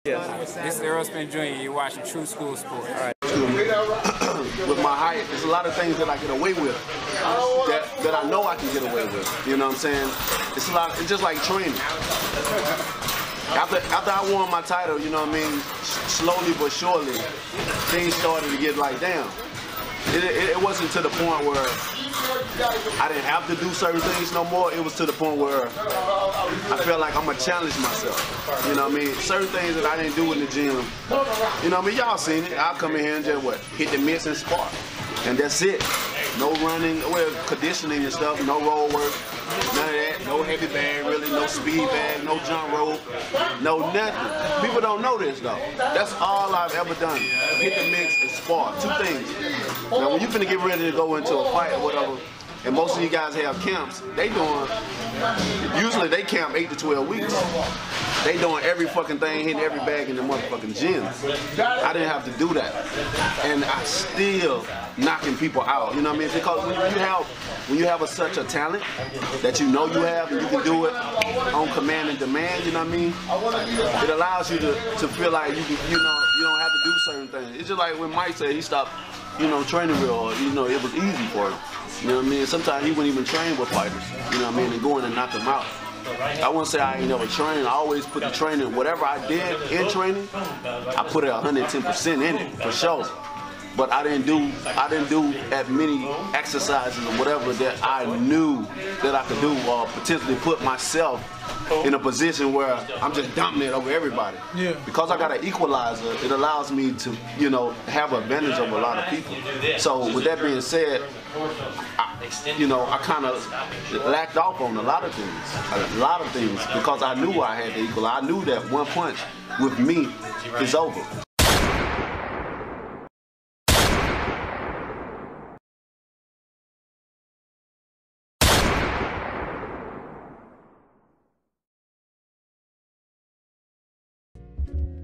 Yes. This is Earl Spin Jr. You're watching True School Sports. All right. With my height, there's a lot of things that I get away with that I know I can get away with. You know what I'm saying? It's just like training. After I won my title, you know what I mean, slowly but surely, things started to get like, damn. It wasn't to the point where I didn't have to do certain things no more. It was to the point where I felt like I'm going to challenge myself. You know what I mean? Certain things that I didn't do in the gym. You know what I mean? Y'all seen it. I'll come in here and just hit the mitts and spar. And that's it. No running, well, conditioning and stuff, no roll work, none of that, no heavy bag really, no speed bag, no jump rope, no nothing. People don't know this though. That's all I've ever done. Hit the mix and spar, 2 things. Now when you finna get ready to go into a fight or whatever, and most of you guys have camps, usually they camp 8 to 12 weeks. They doing every fucking thing, hitting every bag in the motherfucking gym. I didn't have to do that. And I still knocking people out, you know what I mean? Because when you have such a talent that you know you have and you can do it on command and demand, you know what I mean? It allows you to feel like you don't have to do certain things. It's just like when Mike said he stopped, training real, it was easy for him. You know what I mean? Sometimes he wouldn't even train with fighters, you know what I mean, and go in and knock them out. I wouldn't say I ain't never trained. I always put the training, whatever I did in training, I put it 110% in it, for sure. But I didn't do as many exercises or whatever that I knew that I could do or potentially put myself in a position where I'm just dominant over everybody. Yeah. Because I got an equalizer, it allows me to, have an advantage over a lot of people. So with that being said, I kind of lacked off on a lot of things because I knew I had the equalizer. I knew that one punch with me is over.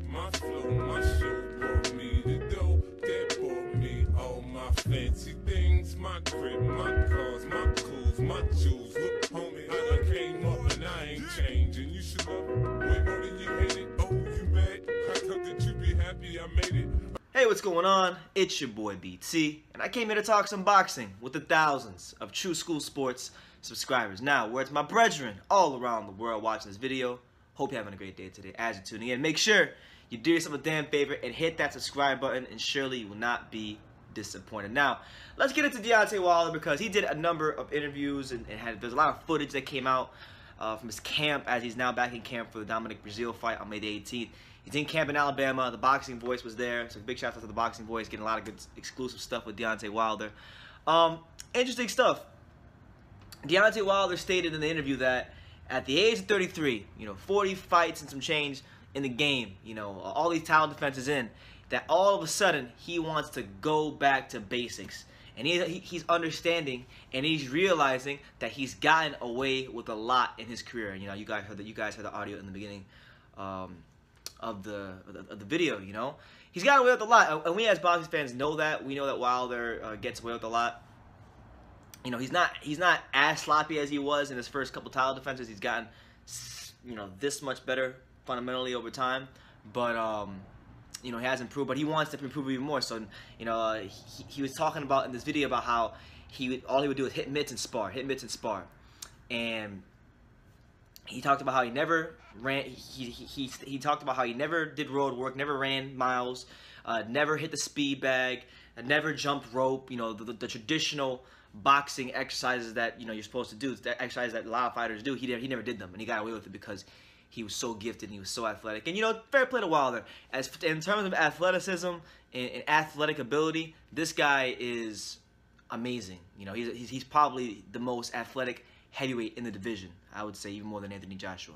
My flow, my show brought me the dough, that brought me all my fancy things, my crib, my cars, my clothes, my jewels. Look, homie, I done came up and I ain't changing. You should love it way more than you hate it. Oh, you mad? How come that you be happy I made it? Hey, what's going on? It's your boy BT, and I came here to talk some boxing with the thousands of True School Sports subscribers. Now, where's my brethren all around the world watching this video? Hope you're having a great day today as you're tuning in. Make sure you do yourself a damn favor and hit that subscribe button, and surely you will not be disappointed. Now, let's get into Deontay Wilder because he did a number of interviews and there's a lot of footage that came out from his camp as he's now back in camp for the Dominic Breazeale fight on May the 18th. He's in camp in Alabama. The Boxing Voice was there, so big shout out to the Boxing Voice, getting a lot of good exclusive stuff with Deontay Wilder. Interesting stuff. Deontay Wilder stated in the interview that at the age of 33, 40 fights and some change in the game, all these title defenses in, that all of a sudden he wants to go back to basics. And he's understanding and he's realizing that he's gotten away with a lot in his career. You guys heard the audio in the beginning of the video. He's gotten away with a lot, and we as boxing fans know that. We know that Wilder gets away with a lot. He's not as sloppy as he was in his first couple title defenses. He's gotten this much better fundamentally over time, but he has improved, but he wants to improve even more. So he was talking about in this video about how all he would do is hit mitts and spar, and he talked about how he never ran. He talked about how he never did road work, never ran miles, never hit the speed bag, never jumped rope. The traditional boxing exercises that you're supposed to do, the exercises that a lot of fighters do. He never did them, and he got away with it because he was so gifted and he was so athletic. And fair play to Wilder. In terms of athleticism and athletic ability, this guy is amazing. He's probably the most athletic heavyweight in the division, I would say, even more than Anthony Joshua.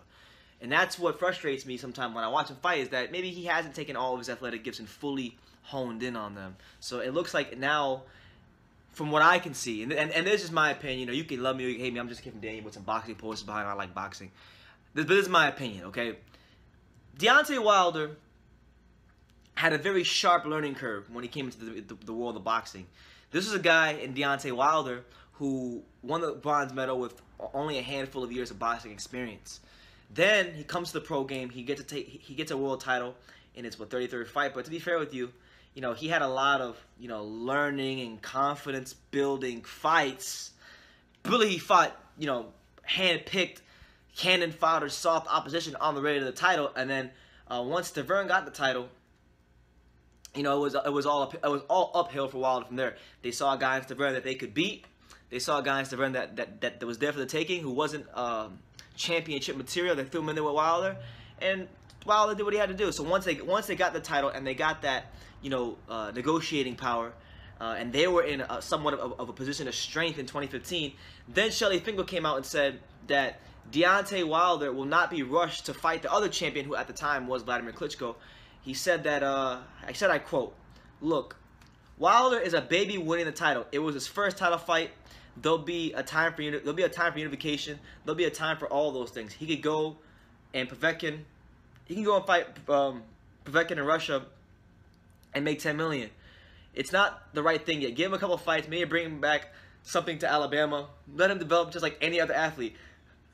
And that's what frustrates me sometimes when I watch him fight, is that maybe he hasn't taken all of his athletic gifts and fully honed in on them. So it looks like now, from what I can see, and this is my opinion, you can love me or you can hate me, I'm just giving Daniel with some boxing posters behind. I like boxing. But this is my opinion, okay? Deontay Wilder had a very sharp learning curve when he came into the world of boxing. This is a guy in Deontay Wilder who won the bronze medal with only a handful of years of boxing experience. Then he comes to the pro game. He gets a world title in his 33rd fight. But to be fair with you, he had a lot of learning and confidence building fights. Really, he fought hand-picked, cannon fodder, soft opposition on the way to the title. And then once Tavern got the title, it was all uphill for Wilder from there. They saw a guy in Tavern that they could beat. They saw a guy in Tavern that was there for the taking, who wasn't championship material. They threw him in there with Wilder, and Wilder did what he had to do. So once they got the title and they got that negotiating power, and they were in somewhat of a position of strength in 2015, then Shelly Finkel came out and said that Deontay Wilder will not be rushed to fight the other champion, who at the time was Vladimir Klitschko. He said that, I quote, "Look, Wilder is a baby winning the title. It was his first title fight. There'll be a time for unification. There'll be a time for all those things. He could go and Povetkin. He can go and fight Povetkin in Russia and make $10 million. It's not the right thing yet. Give him a couple fights. Maybe bring him back something to Alabama. Let him develop just like any other athlete.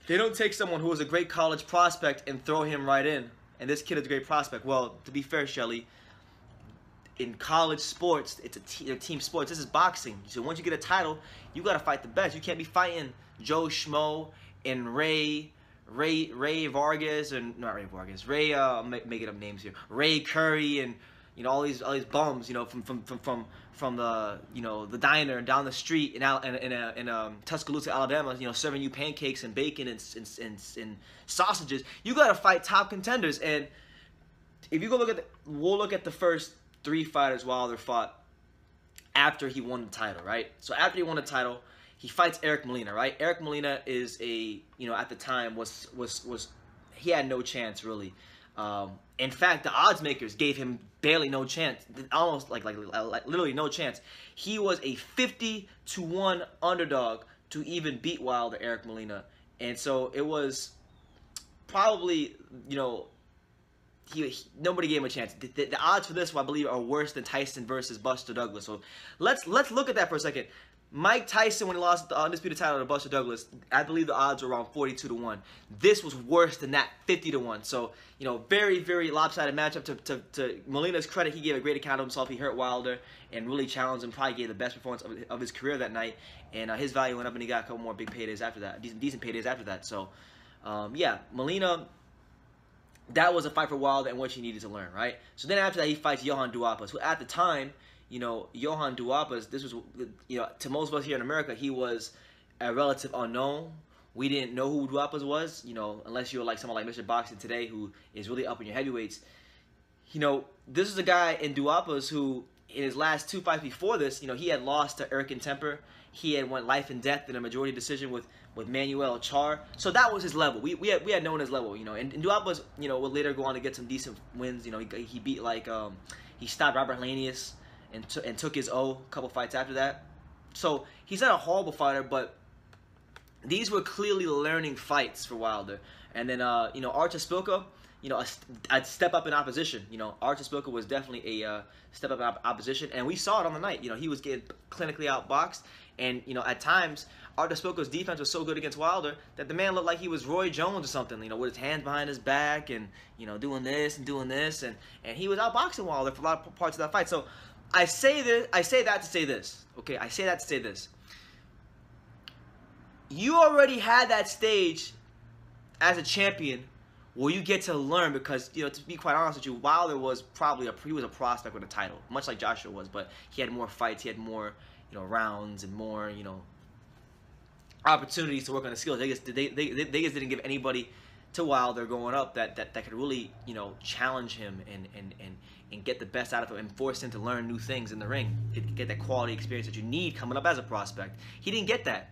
They don't take someone who was a great college prospect and throw him right in. And this kid is a great prospect. Well, to be fair, Shelly, in college sports, it's a team sports. This is boxing. So once you get a title, you got to fight the best. You can't be fighting Joe Schmo and Ray Vargas, and not Ray Vargas. Ray, making up names here. Ray Curry and all these bums. From the the diner down the street in Tuscaloosa, Alabama. Serving you pancakes and bacon and sausages. You got to fight top contenders. And if you go we'll look at the first 3 fighters Wilder fought after he won the title, right? So after he won the title, he fights Eric Molina, right? Eric Molina is at the time was he had no chance really. In fact, the odds makers gave him barely no chance, almost like literally no chance. He was a 50-1 underdog to even beat Wilder, Eric Molina, and so it was probably nobody gave him a chance. The odds for this, I believe, are worse than Tyson versus Buster Douglas. So let's look at that for a second. Mike Tyson, when he lost the undisputed title to Buster Douglas, I believe the odds were around 42-1. This was worse than that, 50-1. So very, very lopsided matchup. To Molina's credit, he gave a great account of himself. He hurt Wilder and really challenged him. Probably gave the best performance of his career that night. And his value went up, and he got a couple more big paydays after that, decent paydays after that. So yeah, Molina. That was a fight for Wilder and what he needed to learn, right? So then after that, he fights Johann Duhaupas, who at the time, Johann Duhaupas, this was, to most of us here in America, he was a relative unknown. We didn't know who Duhaupas was, unless you were like someone like Mr. Boxing today, who is really up in your heavyweights. This is a guy in Duhaupas who, in his last 2 fights before this, he had lost to Erkin Temper. He had went life and death in a majority decision with Manuel Char. So that was his level. We had known his level, And Duhaupas, would later go on to get some decent wins. He beat he stopped Robert Helenius and took his O a couple fights after that. So he's not a horrible fighter, but these were clearly learning fights for Wilder. And then Artur Szpilka, a step up in opposition. Artur Szpilka was definitely a step up in opposition, and we saw it on the night. He was getting clinically outboxed, and at times Artur Szpilka's defense was so good against Wilder that the man looked like he was Roy Jones or something. with his hands behind his back and doing this, and he was outboxing Wilder for a lot of parts of that fight. So I say that to say this. Okay, I say that to say this. You already had that stage as a champion where you get to learn, because to be quite honest with you, Wilder was probably he was a prospect with a title, much like Joshua was, but he had more fights, he had more rounds and more opportunities to work on his skills. They just didn't give anybody to Wilder going up that could really challenge him and get the best out of him and force him to learn new things in the ring, get that quality experience that you need coming up as a prospect. He didn't get that.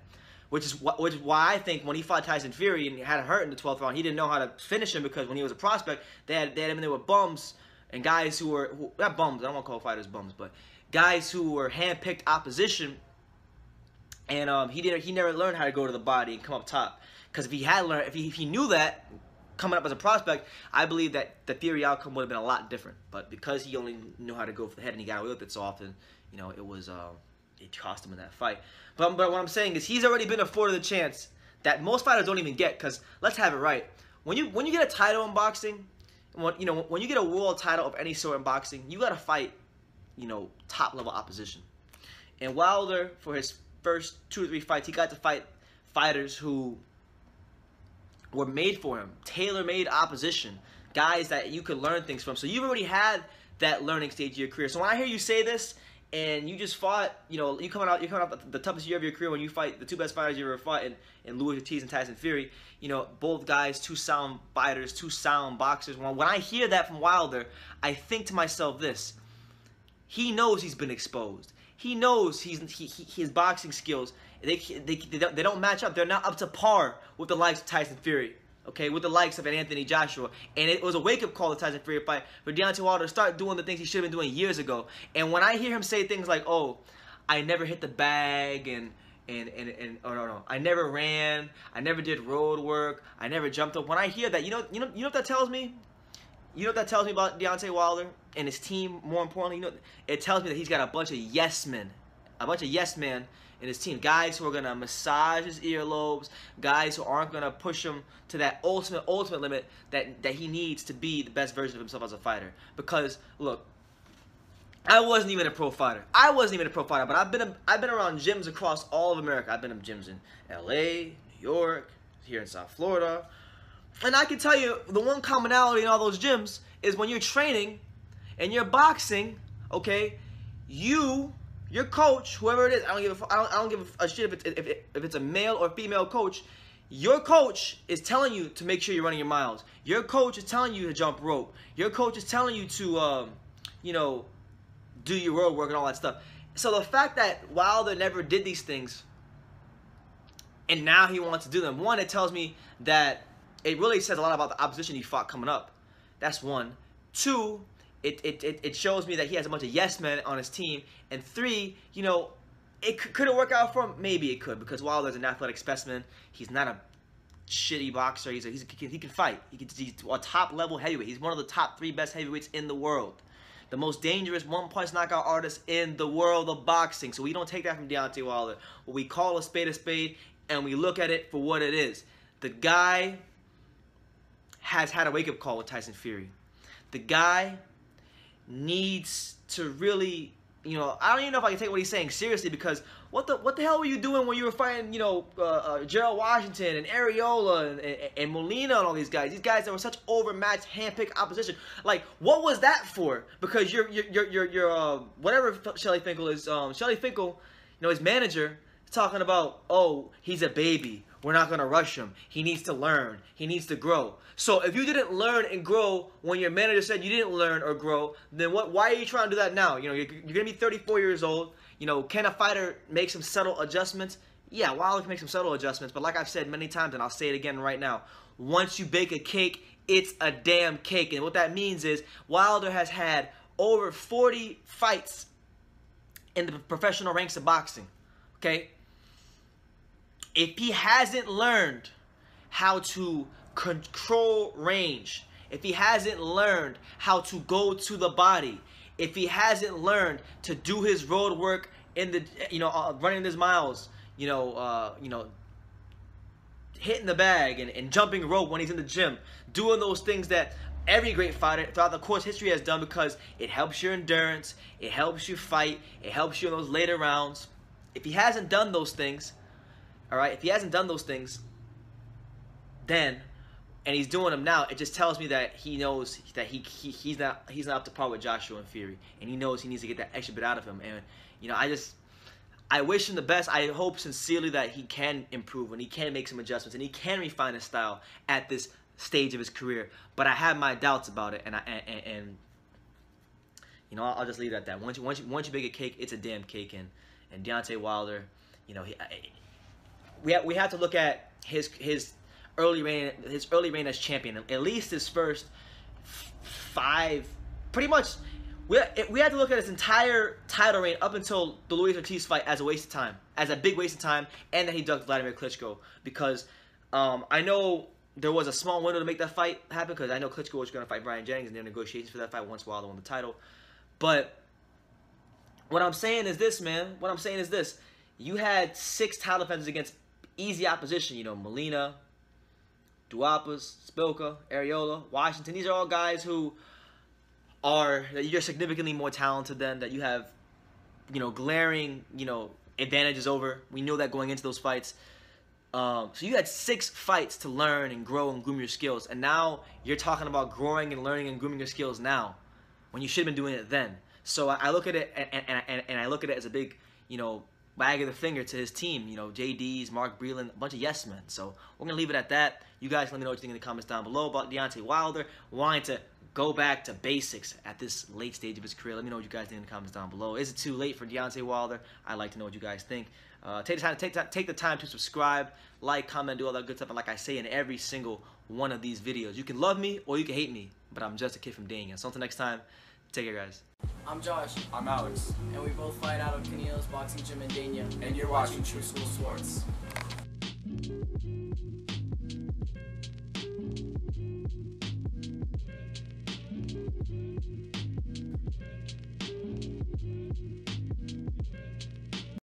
Which is why I think when he fought Tyson Fury and had a hurt in the 12th round, he didn't know how to finish him, because when he was a prospect, they had him in there with bums and guys who were not bums. I don't want to call fighters bums, but guys who were hand-picked opposition. And he never learned how to go to the body and come up top. Because if he had learned, if he knew that coming up as a prospect, I believe that the Fury outcome would have been a lot different. But because he only knew how to go for the head and he got away with it so often, it cost him in that fight. But what I'm saying is he's already been afforded a chance that most fighters don't even get, because let's have it right. when you get a title in boxing, when you get a world title of any sort in boxing, you got to fight, top level opposition. And Wilder, for his first 2 or 3 fights, he got to fight fighters who were made for him, tailor-made opposition, guys that you could learn things from. So you've already had that learning stage of your career. So when I hear you say this, and you just fought, you're coming out the toughest year of your career when you fight the 2 best fighters you ever fought in Louis Ortiz and Tyson Fury. Both guys, 2 sound fighters, 2 sound boxers. When I hear that from Wilder, I think to myself this: he knows he's been exposed. He knows his boxing skills, they don't match up. They're not up to par with the likes of Tyson Fury. Okay, with the likes of Anthony Joshua. And it was a wake-up call, the Tyson Fury fight, for Deontay Wilder to start doing the things he should have been doing years ago. And when I hear him say things like, oh, I never hit the bag, I never ran, I never did road work, I never jumped up. When I hear that, you know what that tells me? You know what that tells me about Deontay Wilder and his team, more importantly? It tells me that he's got a bunch of yes men. A bunch of yes men in his team. Guys who are going to massage his earlobes. Guys who aren't going to push him to that ultimate limit that he needs to be the best version of himself as a fighter. Because, look, I wasn't even a pro fighter. But I've been around gyms across all of America. I've been in gyms in L.A., New York, here in South Florida. And I can tell you, the one commonality in all those gyms is when you're training and you're boxing, okay, your coach, whoever it is, I don't give a shit if it's a male or female coach. Your coach is telling you to make sure you're running your miles. Your coach is telling you to jump rope. Your coach is telling you to, do your road work and all that stuff. So the fact that Wilder never did these things, and now he wants to do them, one, it tells me that it really says a lot about the opposition he fought coming up. That's one. Two, it shows me that he has a bunch of yes men on his team. And 3, could it work out for him? Maybe it could, because Wilder's an athletic specimen. He's not a shitty boxer. He can fight. He's a top level heavyweight. He's one of the top 3 best heavyweights in the world. The most dangerous one-punch knockout artist in the world of boxing. So we don't take that from Deontay Wilder. What we call a spade, and we look at it for what it is. The guy has had a wake-up call with Tyson Fury. The guy needs to really, I don't even know if I can take what he's saying seriously, because what the hell were you doing when you were fighting, Gerald Washington and Areola and Molina and all these guys? These guys that were such overmatched, handpicked opposition. Like, what was that for? Because you're whatever Shelly Finkel is, Shelly Finkel, his manager, is talking about, oh, he's a baby. We're not going to rush him. He needs to learn. He needs to grow. So if you didn't learn and grow when your manager said you didn't learn or grow, then why are you trying to do that now? You're going to be 34 years old. Can a fighter make some subtle adjustments? Yeah, Wilder can make some subtle adjustments. But like I've said many times, and I'll say it again right now, once you bake a cake, it's a damn cake. And what that means is Wilder has had over 40 fights in the professional ranks of boxing. Okay? If he hasn't learned how to control range, if he hasn't learned how to go to the body, if he hasn't learned to do his road work in the, running his miles, hitting the bag and jumping rope when he's in the gym, doing those things that every great fighter throughout the course history has done, because it helps your endurance, it helps you fight, it helps you in those later rounds. If he hasn't done those things, all right, if he hasn't done those things, then, and he's doing them now, it just tells me that he knows that he's not up to par with Joshua and Fury, and he knows he needs to get that extra bit out of him. And I wish him the best. I hope sincerely that he can improve and he can make some adjustments and he can refine his style at this stage of his career. But I have my doubts about it, and I'll just leave it at that. Once you bake a cake, it's a damn cake. And Deontay Wilder, we have to look at his early reign as champion. At least his first 5, pretty much. We had to look at his entire title reign up until the Luis Ortiz fight as a waste of time, as a big waste of time, and that he ducked Vladimir Klitschko, because I know there was a small window to make that fight happen, because I know Klitschko was going to fight Brian Jennings in their negotiations for that fight once Wilder won the title. But what I'm saying is this, man. What I'm saying is this. You had 6 title defenses against easy opposition. Molina, Duapas, Spilka, Areola, Washington. These are all guys who are that you're significantly more talented than, that you have, glaring, advantages over. We know that going into those fights. So you had 6 fights to learn and grow and groom your skills, and now you're talking about growing and learning and grooming your skills now, when you should have been doing it then. So I look at it and I look at it as a big, wag of the finger to his team. JD's, Mark Breland, a bunch of yes men. So we're gonna leave it at that. You guys let me know what you think in the comments down below about Deontay Wilder wanting to go back to basics at this late stage of his career. Let me know what you guys think in the comments down below. Is it too late for Deontay Wilder? I'd like to know what you guys think. Take the time to subscribe, like, comment, do all that good stuff. And like I say in every single one of these videos, you can love me or you can hate me, but I'm just a kid from Dania. So until next time, take care, guys. I'm Josh. I'm Alex. And we both fight out of Canio's Boxing Gym in Dania. And you're watching True School Sports.